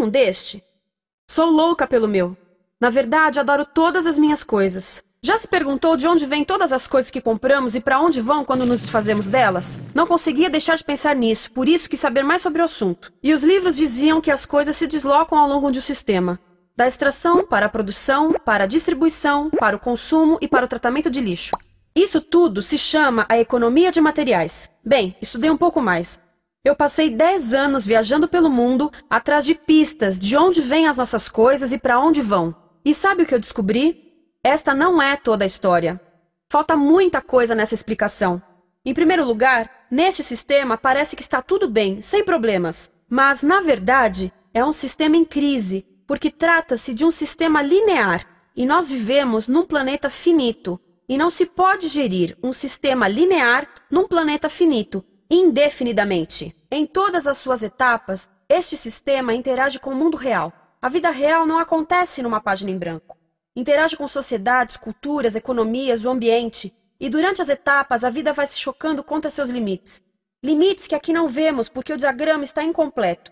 tem um deste? Sou louca pelo meu. Na verdade, adoro todas as minhas coisas. Já se perguntou de onde vêm todas as coisas que compramos e para onde vão quando nos desfazemos delas? Não conseguia deixar de pensar nisso, por isso quis saber mais sobre o assunto. E os livros diziam que as coisas se deslocam ao longo de um sistema. Da extração, para a produção, para a distribuição, para o consumo e para o tratamento de lixo. Isso tudo se chama a economia de materiais. Bem, estudei um pouco mais. Eu passei 10 anos viajando pelo mundo atrás de pistas de onde vêm as nossas coisas e para onde vão. E sabe o que eu descobri? Esta não é toda a história. Falta muita coisa nessa explicação. Em primeiro lugar, neste sistema parece que está tudo bem, sem problemas. Mas, na verdade, é um sistema em crise, porque trata-se de um sistema linear. E nós vivemos num planeta finito. E não se pode gerir um sistema linear num planeta finito, indefinidamente. Em todas as suas etapas, este sistema interage com o mundo real. A vida real não acontece numa página em branco. Interage com sociedades, culturas, economias, o ambiente. E durante as etapas, a vida vai se chocando contra seus limites. Limites que aqui não vemos porque o diagrama está incompleto.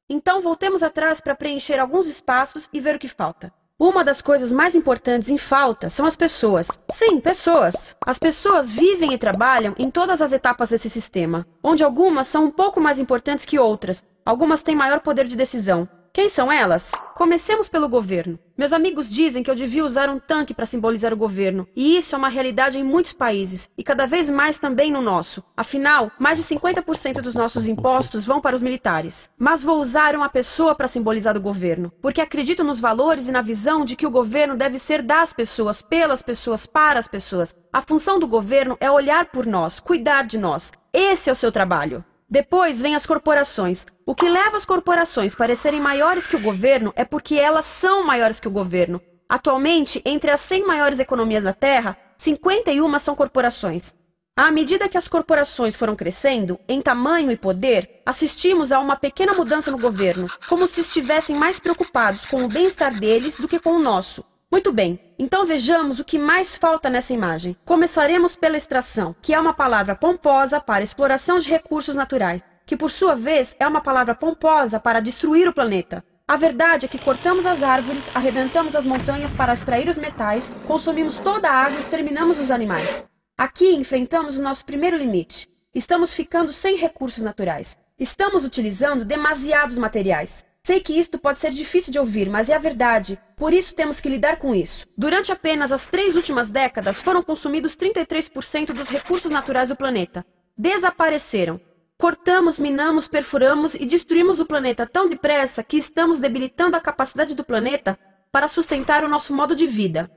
Então, voltemos atrás para preencher alguns espaços e ver o que falta. Uma das coisas mais importantes em falta são as pessoas. Sim, pessoas. As pessoas vivem e trabalham em todas as etapas desse sistema, onde algumas são um pouco mais importantes que outras. Algumas têm maior poder de decisão. Quem são elas? Comecemos pelo governo. Meus amigos dizem que eu devia usar um tanque para simbolizar o governo, e isso é uma realidade em muitos países, e cada vez mais também no nosso. Afinal, mais de 50% dos nossos impostos vão para os militares. Mas vou usar uma pessoa para simbolizar o governo, porque acredito nos valores e na visão de que o governo deve ser das pessoas, pelas pessoas, para as pessoas. A função do governo é olhar por nós, cuidar de nós. Esse é o seu trabalho. Depois vem as corporações. O que leva as corporações a parecerem maiores que o governo é porque elas são maiores que o governo. Atualmente, entre as 100 maiores economias da Terra, 51 são corporações. À medida que as corporações foram crescendo, em tamanho e poder, assistimos a uma pequena mudança no governo, como se estivessem mais preocupados com o bem-estar deles do que com o nosso. Muito bem, então vejamos o que mais falta nessa imagem. Começaremos pela extração, que é uma palavra pomposa para exploração de recursos naturais, que por sua vez é uma palavra pomposa para destruir o planeta. A verdade é que cortamos as árvores, arrebentamos as montanhas para extrair os metais, consumimos toda a água e exterminamos os animais. Aqui enfrentamos o nosso primeiro limite. Estamos ficando sem recursos naturais. Estamos utilizando demasiados materiais. Sei que isto pode ser difícil de ouvir, mas é a verdade. Por isso temos que lidar com isso. Durante apenas as 3 últimas décadas, foram consumidos 33% dos recursos naturais do planeta. Desapareceram. Cortamos, minamos, perfuramos e destruímos o planeta tão depressa que estamos debilitando a capacidade do planeta para sustentar o nosso modo de vida.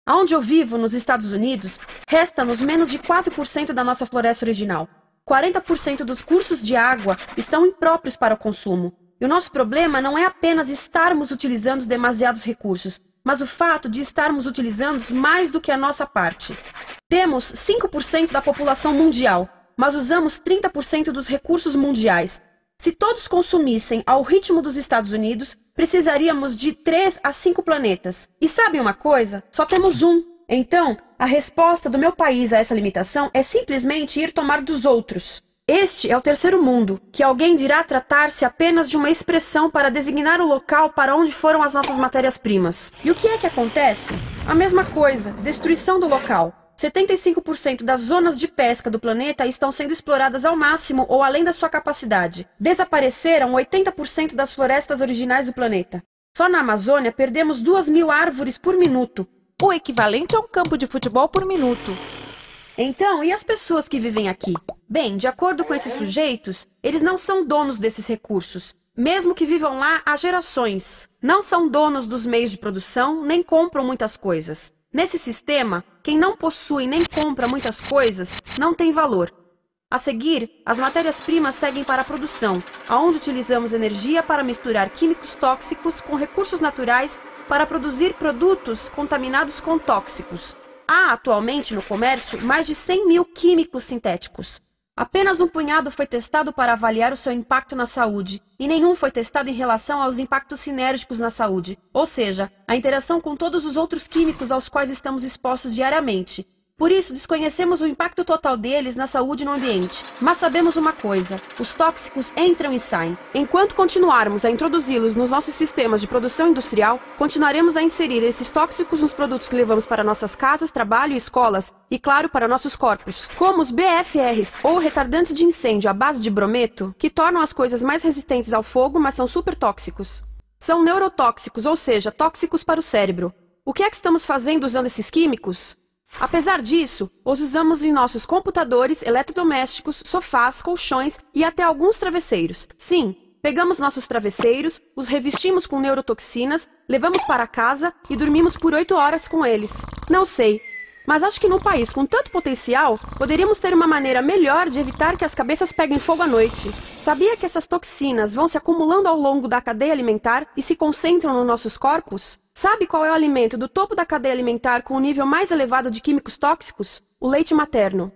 Aonde eu vivo, nos Estados Unidos, resta-nos menos de 4% da nossa floresta original. 40% dos cursos de água estão impróprios para o consumo. E o nosso problema não é apenas estarmos utilizando demasiados recursos, mas o fato de estarmos utilizando mais do que a nossa parte. Temos 5% da população mundial, mas usamos 30% dos recursos mundiais. Se todos consumissem ao ritmo dos Estados Unidos, precisaríamos de 3 a 5 planetas. E sabem uma coisa? Só temos um. Então, a resposta do meu país a essa limitação é simplesmente ir tomar dos outros. Este é o terceiro mundo, que alguém dirá tratar-se apenas de uma expressão para designar o local para onde foram as nossas matérias-primas. E o que é que acontece? A mesma coisa, destruição do local. 75% das zonas de pesca do planeta estão sendo exploradas ao máximo ou além da sua capacidade. Desapareceram 80% das florestas originais do planeta. Só na Amazônia perdemos 2.000 árvores por minuto. O equivalente a um campo de futebol por minuto. Então, e as pessoas que vivem aqui? Bem, de acordo com esses sujeitos, eles não são donos desses recursos, mesmo que vivam lá há gerações. Não são donos dos meios de produção, nem compram muitas coisas. Nesse sistema, quem não possui nem compra muitas coisas não tem valor. A seguir, as matérias-primas seguem para a produção, onde utilizamos energia para misturar químicos tóxicos com recursos naturais para produzir produtos contaminados com tóxicos. Há atualmente no comércio mais de 100.000 químicos sintéticos. Apenas um punhado foi testado para avaliar o seu impacto na saúde, e nenhum foi testado em relação aos impactos sinérgicos na saúde, ou seja, a interação com todos os outros químicos aos quais estamos expostos diariamente. Por isso, desconhecemos o impacto total deles na saúde e no ambiente. Mas sabemos uma coisa: os tóxicos entram e saem. Enquanto continuarmos a introduzi-los nos nossos sistemas de produção industrial, continuaremos a inserir esses tóxicos nos produtos que levamos para nossas casas, trabalho e escolas, e claro, para nossos corpos. Como os BFRs, ou retardantes de incêndio à base de brometo, que tornam as coisas mais resistentes ao fogo, mas são super tóxicos. São neurotóxicos, ou seja, tóxicos para o cérebro. O que é que estamos fazendo usando esses químicos? Apesar disso, os usamos em nossos computadores, eletrodomésticos, sofás, colchões e até alguns travesseiros. Sim, pegamos nossos travesseiros, os revestimos com neurotoxinas, levamos para casa e dormimos por 8 horas com eles. Não sei, mas acho que num país com tanto potencial, poderíamos ter uma maneira melhor de evitar que as cabeças peguem fogo à noite. Sabia que essas toxinas vão se acumulando ao longo da cadeia alimentar e se concentram nos nossos corpos? Sabe qual é o alimento do topo da cadeia alimentar com o nível mais elevado de químicos tóxicos? O leite materno.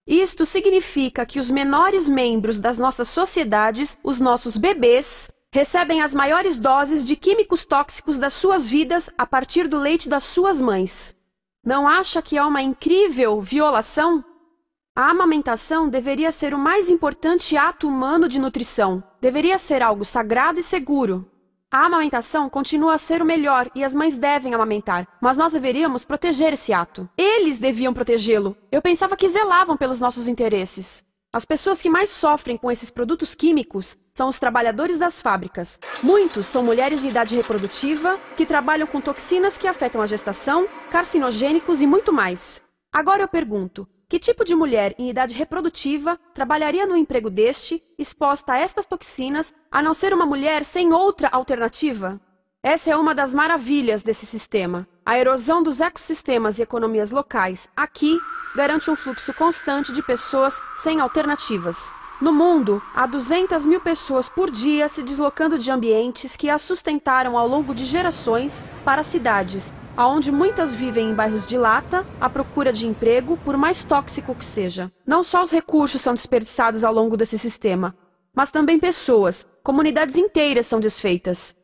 Isto significa que os menores membros das nossas sociedades, os nossos bebês, recebem as maiores doses de químicos tóxicos das suas vidas a partir do leite das suas mães. Não acha que é uma incrível violação? A amamentação deveria ser o mais importante ato humano de nutrição. Deveria ser algo sagrado e seguro. A amamentação continua a ser o melhor e as mães devem amamentar, mas nós deveríamos proteger esse ato. Eles deviam protegê-lo. Eu pensava que zelavam pelos nossos interesses. As pessoas que mais sofrem com esses produtos químicos são os trabalhadores das fábricas. Muitos são mulheres em idade reprodutiva que trabalham com toxinas que afetam a gestação, carcinogênicos e muito mais. Agora eu pergunto: que tipo de mulher em idade reprodutiva trabalharia no emprego deste, exposta a estas toxinas, a não ser uma mulher sem outra alternativa? Essa é uma das maravilhas desse sistema. A erosão dos ecossistemas e economias locais aqui garante um fluxo constante de pessoas sem alternativas. No mundo, há 200 mil pessoas por dia se deslocando de ambientes que as sustentaram ao longo de gerações para cidades, onde muitas vivem em bairros de lata, à procura de emprego, por mais tóxico que seja. Não só os recursos são desperdiçados ao longo desse sistema, mas também pessoas, comunidades inteiras são desfeitas.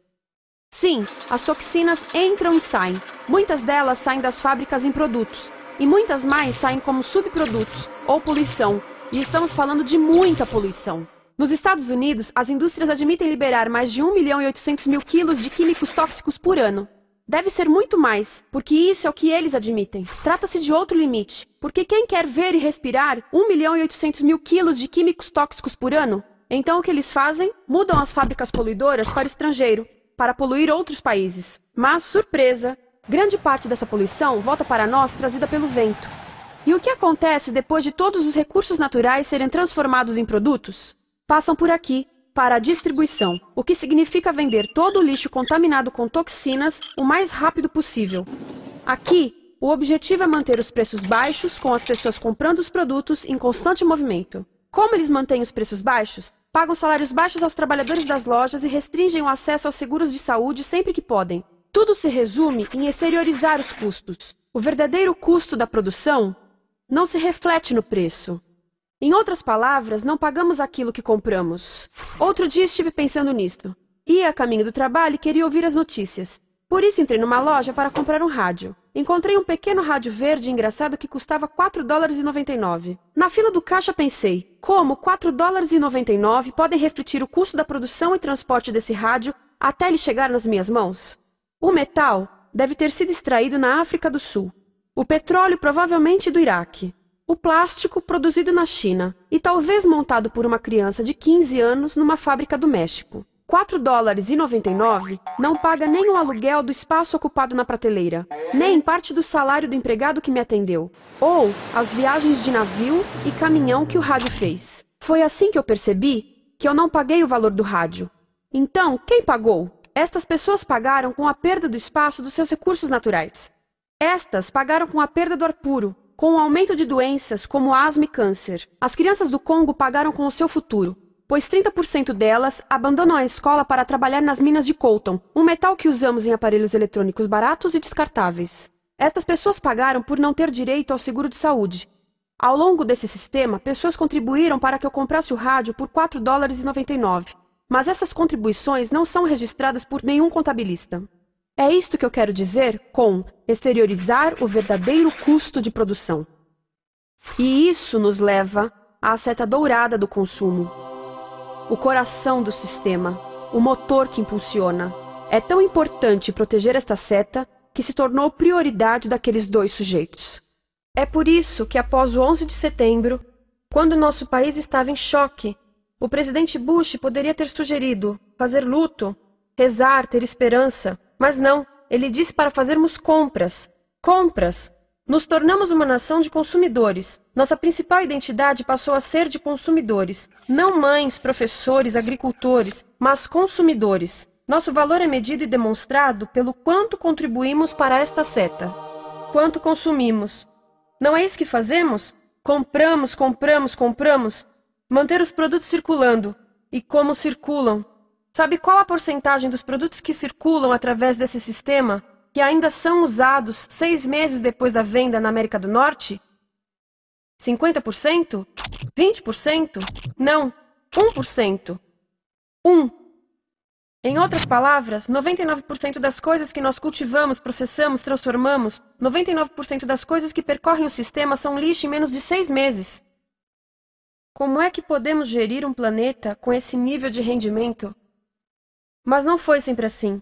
Sim, as toxinas entram e saem. Muitas delas saem das fábricas em produtos, e muitas mais saem como subprodutos, ou poluição, e estamos falando de muita poluição. Nos Estados Unidos, as indústrias admitem liberar mais de 1.800.000 quilos de químicos tóxicos por ano. Deve ser muito mais, porque isso é o que eles admitem. Trata-se de outro limite, porque quem quer ver e respirar 1.800.000 quilos de químicos tóxicos por ano? Então o que eles fazem? Mudam as fábricas poluidoras para o estrangeiro, para poluir outros países. Mas, surpresa, grande parte dessa poluição volta para nós trazida pelo vento. E o que acontece depois de todos os recursos naturais serem transformados em produtos? Passam por aqui, para a distribuição, o que significa vender todo o lixo contaminado com toxinas o mais rápido possível. Aqui, o objetivo é manter os preços baixos, com as pessoas comprando os produtos em constante movimento. Como eles mantêm os preços baixos? Pagam salários baixos aos trabalhadores das lojas e restringem o acesso aos seguros de saúde sempre que podem. Tudo se resume em exteriorizar os custos. O verdadeiro custo da produção não se reflete no preço. Em outras palavras, não pagamos aquilo que compramos. Outro dia estive pensando nisto. Ia a caminho do trabalho e queria ouvir as notícias. Por isso entrei numa loja para comprar um rádio. Encontrei um pequeno rádio verde engraçado que custava $4,99. Na fila do caixa pensei, como $4,99 podem refletir o custo da produção e transporte desse rádio até ele chegar nas minhas mãos? O metal deve ter sido extraído na África do Sul. O petróleo provavelmente do Iraque. O plástico produzido na China e talvez montado por uma criança de 15 anos numa fábrica do México. $4,99 não paga nem o aluguel do espaço ocupado na prateleira, nem parte do salário do empregado que me atendeu, ou as viagens de navio e caminhão que o rádio fez. Foi assim que eu percebi que eu não paguei o valor do rádio. Então, quem pagou? Estas pessoas pagaram com a perda do espaço dos seus recursos naturais. Estas pagaram com a perda do ar puro, com o aumento de doenças como asma e câncer. As crianças do Congo pagaram com o seu futuro, pois 30% delas abandonam a escola para trabalhar nas minas de coltan, um metal que usamos em aparelhos eletrônicos baratos e descartáveis. Estas pessoas pagaram por não ter direito ao seguro de saúde. Ao longo desse sistema, pessoas contribuíram para que eu comprasse o rádio por $4,99. Mas essas contribuições não são registradas por nenhum contabilista. É isto que eu quero dizer com exteriorizar o verdadeiro custo de produção. E isso nos leva à seta dourada do consumo. O coração do sistema, o motor que impulsiona. É tão importante proteger esta seta que se tornou prioridade daqueles dois sujeitos. É por isso que após o 11 de setembro, quando nosso país estava em choque, o presidente Bush poderia ter sugerido fazer luto, rezar, ter esperança, mas não, ele disse para fazermos compras. Compras! Nos tornamos uma nação de consumidores. Nossa principal identidade passou a ser de consumidores. Não mães, professores, agricultores, mas consumidores. Nosso valor é medido e demonstrado pelo quanto contribuímos para esta seta. Quanto consumimos. Não é isso que fazemos? Compramos, compramos, compramos. Manter os produtos circulando. E como circulam? Sabe qual a porcentagem dos produtos que circulam através desse sistema que ainda são usados 6 meses depois da venda na América do Norte? 50%? 20%? Não, 1%. 1. Em outras palavras, 99% das coisas que nós cultivamos, processamos, transformamos, 99% das coisas que percorrem o sistema são lixo em menos de 6 meses. Como é que podemos gerir um planeta com esse nível de rendimento? Mas não foi sempre assim.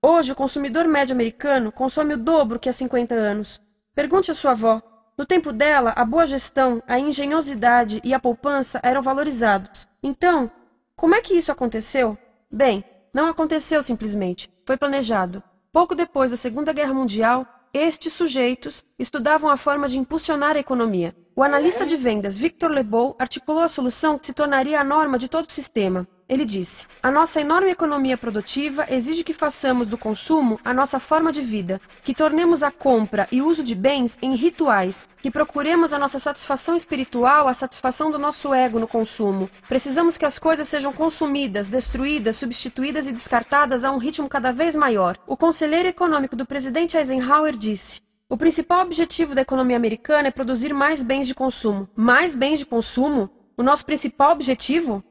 Hoje, o consumidor médio americano consome o dobro que há 50 anos. Pergunte à sua avó. No tempo dela, a boa gestão, a engenhosidade e a poupança eram valorizados. Então, como é que isso aconteceu? Bem, não aconteceu simplesmente. Foi planejado. Pouco depois da Segunda Guerra Mundial, estes sujeitos estudavam a forma de impulsionar a economia. O analista de vendas Victor Lebow articulou a solução que se tornaria a norma de todo o sistema. Ele disse: a nossa enorme economia produtiva exige que façamos do consumo a nossa forma de vida, que tornemos a compra e uso de bens em rituais, que procuremos a nossa satisfação espiritual, a satisfação do nosso ego no consumo. Precisamos que as coisas sejam consumidas, destruídas, substituídas e descartadas a um ritmo cada vez maior. O conselheiro econômico do presidente Eisenhower disse: o principal objetivo da economia americana é produzir mais bens de consumo. Mais bens de consumo? O nosso principal objetivo?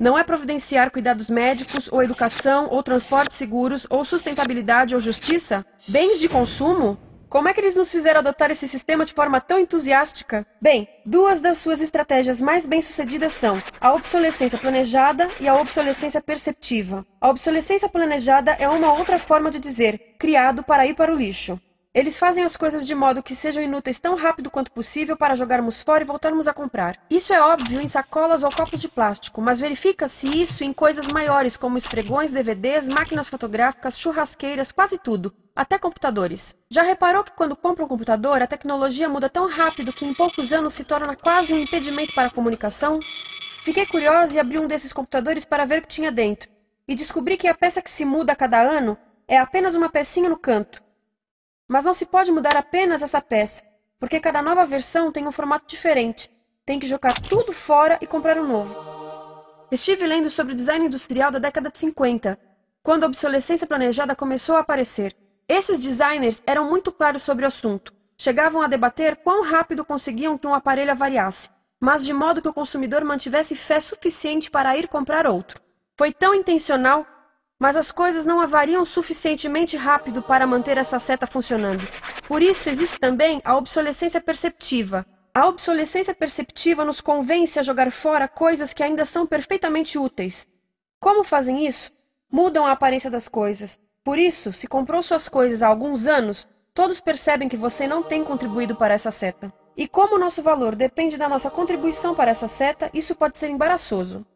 Não é providenciar cuidados médicos, ou educação, ou transportes seguros, ou sustentabilidade, ou justiça? Bens de consumo? Como é que eles nos fizeram adotar esse sistema de forma tão entusiástica? Bem, 2 das suas estratégias mais bem-sucedidas são a obsolescência planejada e a obsolescência perceptiva. A obsolescência planejada é uma outra forma de dizer criado para ir para o lixo. Eles fazem as coisas de modo que sejam inúteis tão rápido quanto possível para jogarmos fora e voltarmos a comprar. Isso é óbvio em sacolas ou copos de plástico, mas verifica-se isso em coisas maiores como esfregões, DVDs, máquinas fotográficas, churrasqueiras, quase tudo, até computadores. Já reparou que quando compra um computador, a tecnologia muda tão rápido que em poucos anos se torna quase um impedimento para a comunicação? Fiquei curiosa e abri um desses computadores para ver o que tinha dentro, e descobri que a peça que se muda a cada ano é apenas uma pecinha no canto. Mas não se pode mudar apenas essa peça, porque cada nova versão tem um formato diferente. Tem que jogar tudo fora e comprar um novo. Estive lendo sobre o design industrial da década de 50, quando a obsolescência planejada começou a aparecer. Esses designers eram muito claros sobre o assunto. Chegavam a debater quão rápido conseguiam que um aparelho avariasse, mas de modo que o consumidor mantivesse fé suficiente para ir comprar outro. Foi tão intencional, mas as coisas não avariam suficientemente rápido para manter essa seta funcionando. Por isso existe também a obsolescência perceptiva. A obsolescência perceptiva nos convence a jogar fora coisas que ainda são perfeitamente úteis. Como fazem isso? Mudam a aparência das coisas. Por isso, se comprou suas coisas há alguns anos, todos percebem que você não tem contribuído para essa seta. E como o nosso valor depende da nossa contribuição para essa seta, isso pode ser embaraçoso.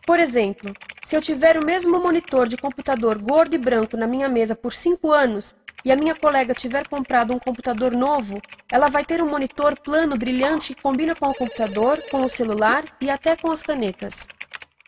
Por exemplo, se eu tiver o mesmo monitor de computador gordo e branco na minha mesa por 5 anos e a minha colega tiver comprado um computador novo, ela vai ter um monitor plano brilhante que combina com o computador, com o celular e até com as canetas.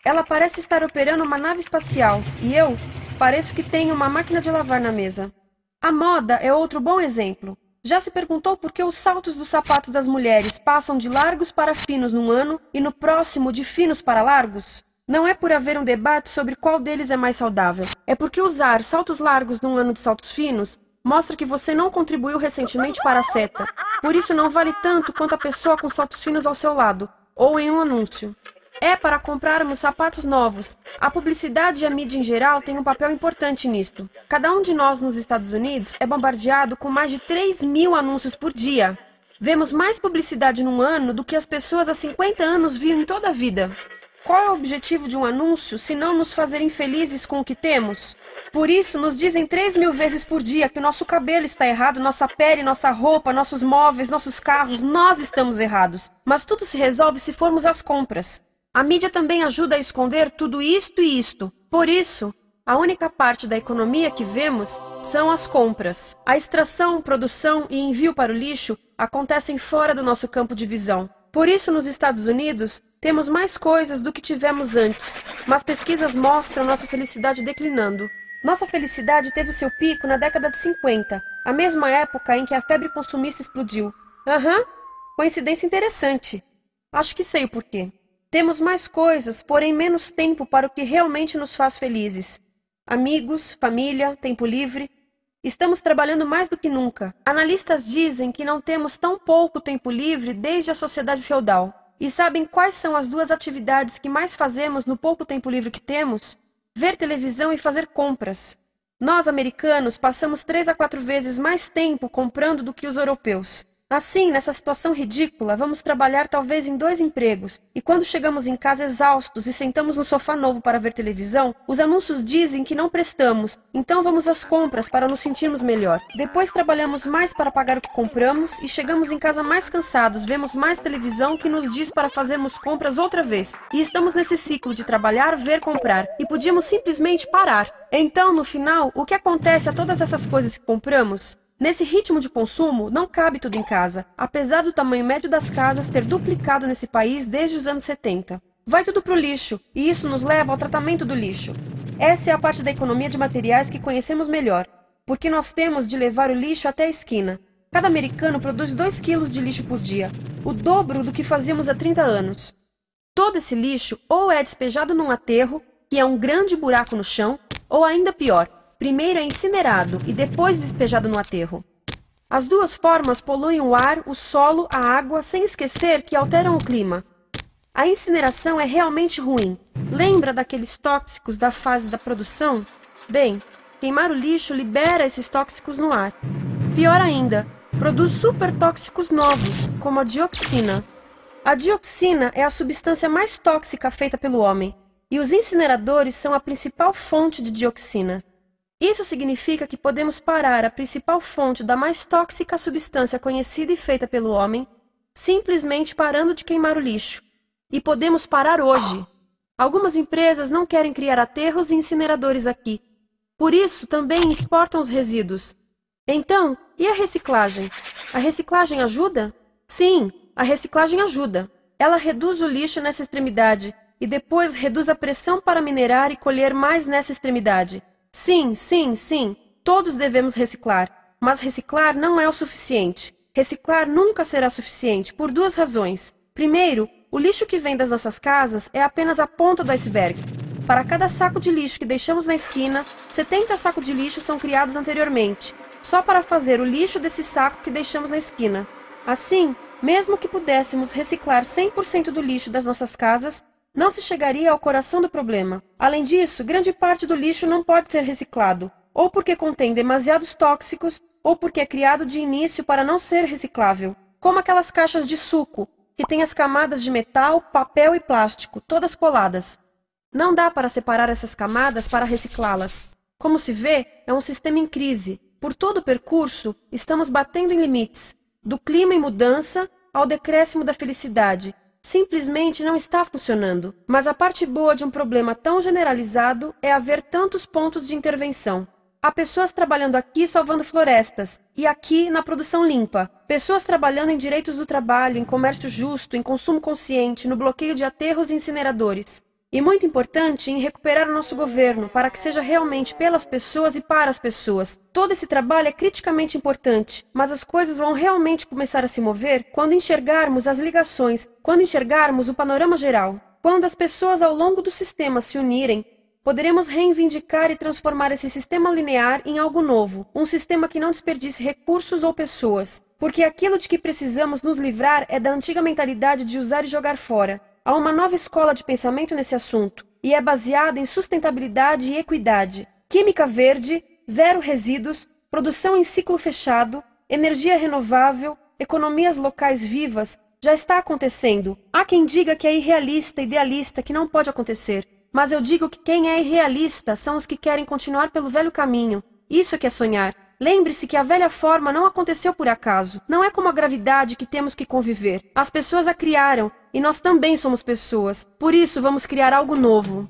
Ela parece estar operando uma nave espacial e eu pareço que tenho uma máquina de lavar na mesa. A moda é outro bom exemplo. Já se perguntou por que os saltos dos sapatos das mulheres passam de largos para finos num ano e no próximo de finos para largos? Não é por haver um debate sobre qual deles é mais saudável. É porque usar saltos largos num ano de saltos finos mostra que você não contribuiu recentemente para a seta. Por isso não vale tanto quanto a pessoa com saltos finos ao seu lado, ou em um anúncio. É para comprarmos sapatos novos. A publicidade e a mídia em geral têm um papel importante nisto. Cada um de nós nos Estados Unidos é bombardeado com mais de 3.000 anúncios por dia. Vemos mais publicidade num ano do que as pessoas há 50 anos viam em toda a vida. Qual é o objetivo de um anúncio se não nos fazer infelizes com o que temos? Por isso, nos dizem 3.000 vezes por dia que o nosso cabelo está errado, nossa pele, nossa roupa, nossos móveis, nossos carros, nós estamos errados. Mas tudo se resolve se formos às compras. A mídia também ajuda a esconder tudo isto e isto. Por isso, a única parte da economia que vemos são as compras. A extração, produção e envio para o lixo acontecem fora do nosso campo de visão. Por isso, nos Estados Unidos, temos mais coisas do que tivemos antes, mas pesquisas mostram nossa felicidade declinando. Nossa felicidade teve seu pico na década de 50, a mesma época em que a febre consumista explodiu. Coincidência interessante. Acho que sei o porquê. Temos mais coisas, porém menos tempo para o que realmente nos faz felizes. Amigos, família, tempo livre. Estamos trabalhando mais do que nunca. Analistas dizem que não temos tão pouco tempo livre desde a sociedade feudal. E sabem quais são as duas atividades que mais fazemos no pouco tempo livre que temos? Ver televisão e fazer compras. Nós, americanos, passamos 3 a 4 vezes mais tempo comprando do que os europeus. Assim, nessa situação ridícula, vamos trabalhar talvez em 2 empregos, e quando chegamos em casa exaustos e sentamos no sofá novo para ver televisão, os anúncios dizem que não prestamos, então vamos às compras para nos sentirmos melhor. Depois trabalhamos mais para pagar o que compramos e chegamos em casa mais cansados, vemos mais televisão que nos diz para fazermos compras outra vez. E estamos nesse ciclo de trabalhar, ver, comprar, e podíamos simplesmente parar. Então, no final, o que acontece a todas essas coisas que compramos? Nesse ritmo de consumo, não cabe tudo em casa, apesar do tamanho médio das casas ter duplicado nesse país desde os anos 70. Vai tudo para o lixo, e isso nos leva ao tratamento do lixo. Essa é a parte da economia de materiais que conhecemos melhor, porque nós temos de levar o lixo até a esquina. Cada americano produz 2 quilos de lixo por dia, o dobro do que fazíamos há 30 anos. Todo esse lixo ou é despejado num aterro, que é um grande buraco no chão, ou ainda pior, primeiro é incinerado e depois despejado no aterro. As duas formas poluem o ar, o solo, a água, sem esquecer que alteram o clima. A incineração é realmente ruim. Lembra daqueles tóxicos da fase da produção? Bem, queimar o lixo libera esses tóxicos no ar. Pior ainda, produz supertóxicos novos, como a dioxina. A dioxina é a substância mais tóxica feita pelo homem, e os incineradores são a principal fonte de dioxina. Isso significa que podemos parar a principal fonte da mais tóxica substância conhecida e feita pelo homem, simplesmente parando de queimar o lixo. E podemos parar hoje. Algumas empresas não querem criar aterros e incineradores aqui. Por isso, também exportam os resíduos. Então, e a reciclagem? A reciclagem ajuda? Sim, a reciclagem ajuda. Ela reduz o lixo nessa extremidade e depois reduz a pressão para minerar e colher mais nessa extremidade. Sim, todos devemos reciclar, mas reciclar não é o suficiente. Reciclar nunca será suficiente, por 2 razões. Primeiro, o lixo que vem das nossas casas é apenas a ponta do iceberg. Para cada saco de lixo que deixamos na esquina, 70 sacos de lixo são criados anteriormente, só para fazer o lixo desse saco que deixamos na esquina. Assim, mesmo que pudéssemos reciclar 100% do lixo das nossas casas, não se chegaria ao coração do problema. Além disso, grande parte do lixo não pode ser reciclado, ou porque contém demasiados tóxicos, ou porque é criado de início para não ser reciclável, como aquelas caixas de suco, que têm as camadas de metal, papel e plástico, todas coladas. Não dá para separar essas camadas para reciclá-las. Como se vê, é um sistema em crise. Por todo o percurso, estamos batendo em limites, do clima em mudança ao decréscimo da felicidade. Simplesmente não está funcionando. Mas a parte boa de um problema tão generalizado é haver tantos pontos de intervenção. Há pessoas trabalhando aqui salvando florestas, e aqui na produção limpa. Pessoas trabalhando em direitos do trabalho, em comércio justo, em consumo consciente, no bloqueio de aterros e incineradores. E muito importante, em recuperar o nosso governo, para que seja realmente pelas pessoas e para as pessoas. Todo esse trabalho é criticamente importante, mas as coisas vão realmente começar a se mover quando enxergarmos as ligações, quando enxergarmos o panorama geral. Quando as pessoas ao longo do sistema se unirem, poderemos reivindicar e transformar esse sistema linear em algo novo, um sistema que não desperdice recursos ou pessoas, porque aquilo de que precisamos nos livrar é da antiga mentalidade de usar e jogar fora. Há uma nova escola de pensamento nesse assunto, e é baseada em sustentabilidade e equidade, química verde, zero resíduos, produção em ciclo fechado, energia renovável, economias locais vivas, já está acontecendo. Há quem diga que é irrealista, idealista, que não pode acontecer. Mas eu digo que quem é irrealista são os que querem continuar pelo velho caminho. Isso é que é sonhar. Lembre-se que a velha forma não aconteceu por acaso. Não é como a gravidade que temos que conviver. As pessoas a criaram, e nós também somos pessoas. Por isso vamos criar algo novo.